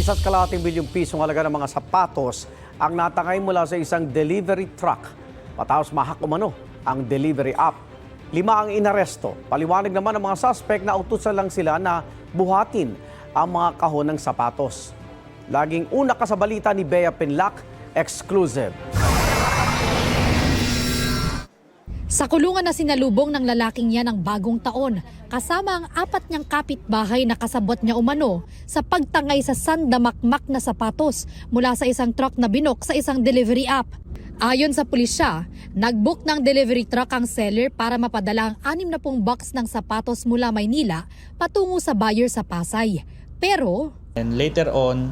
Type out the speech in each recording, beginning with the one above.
1.2 milyong pisong halaga ng mga sapatos ang natangay mula sa isang delivery truck. Matapos mahak umano ang delivery app. 5 ang inaresto. Paliwanag naman ng mga suspect na utusan lang sila na buhatin ang mga kahon ng sapatos. Laging una ka sa balita ni Bea Pinlac, exclusive. Sa kulungan na sinalubong ng lalaking yan ng bagong taon, kasama ang 4 niyang kapitbahay na kasabot niya umano sa pagtangay sa sandamakmak na sapatos mula sa isang truck na binok sa isang delivery app. Ayon sa pulisya, nag-book ng delivery truck ang seller para mapadala ang 60 box ng sapatos mula Maynila patungo sa buyer sa Pasay. Pero and later on,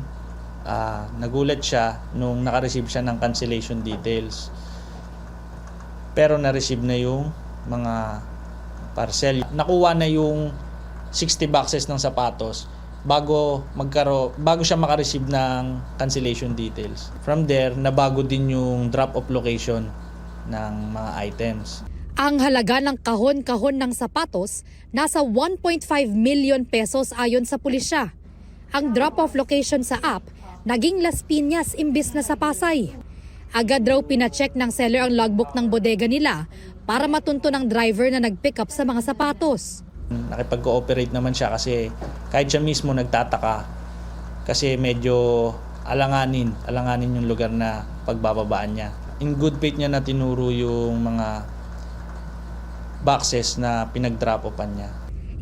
nagulat siya nung naka-receive siya ng cancellation details. Pero na-receive na yung mga parcel. Nakuha na yung 60 boxes ng sapatos bago siya maka-receive ng cancellation details. From there, nabago din yung drop-off location ng mga items. ang halaga ng kahon-kahon ng sapatos nasa 1.5 million pesos ayon sa pulisya. Ang drop-off location sa app naging Las Piñas imbis na sa Pasay. Agad raw pina-check ng seller ang logbook ng bodega nila para matunto ng driver na nag-pick up sa mga sapatos. Nakipag-cooperate naman siya kasi kahit siya mismo nagtataka kasi medyo alanganin yung lugar na pagbababaan niya. In good faith niya na tinuro yung mga boxes na pinag-drop-offan niya.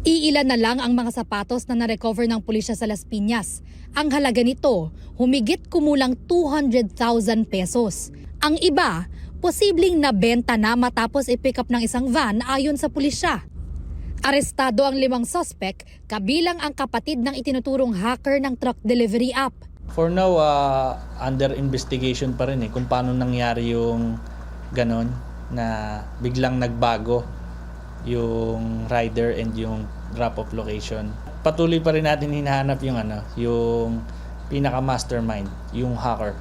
Iilan na lang ang mga sapatos na na-recover ng pulisya sa Las Piñas. Ang halaga nito, humigit kumulang 200,000 pesos. Ang iba, posibleng nabenta na matapos i-pick up ng isang van ayon sa pulisya. Arestado ang 5 suspect, kabilang ang kapatid ng itinuturong hacker ng truck delivery app. For now, under investigation pa rin kung paano nangyari yung ganon na biglang nagbago yung rider and yung drop-off location. Patuloy pa rin natin hinahanap yung pinaka-mastermind, yung hacker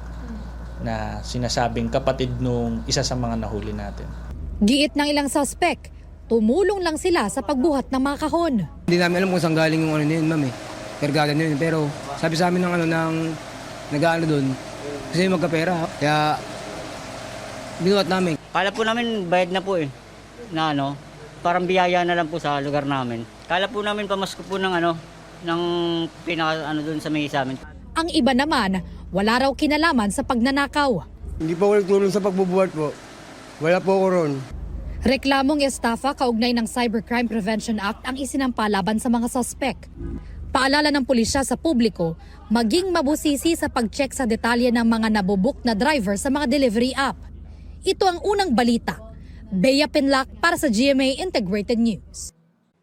na sinasabing kapatid nung isa sa mga nahuli natin. Giit ng ilang suspect, tumulong lang sila sa pagbuhat ng mga kahon. Hindi namin alam kung saan galing yung yun, ma'am Kargada na yun. Pero sabi sa amin ng nag-aano doon, kasi magkapera. Kaya binuhat namin. Kala po namin bayad na po na parang biyaya na lang po sa lugar namin. Kala po namin pamasko po ng ng pinaka doon sa may sa amin. Ang iba naman, wala raw kinalaman sa pagnanakaw. Hindi po ako nagtulong sa pagbubuhat po. Wala po ako ron. Reklamong estafa kaugnay ng Cybercrime Prevention Act ang isinampa laban sa mga suspect. Paalala ng pulisya sa publiko, maging mabusisi sa pag-check sa detalye ng mga nabubuk na driver sa mga delivery app. Ito ang unang balita. Bea Pinlac para sa GMA Integrated News.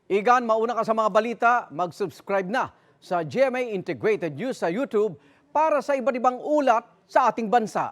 Igan, mauna ka sa mga balita, mag-subscribe na sa GMA Integrated News sa YouTube para sa iba't ibang ulat sa ating bansa.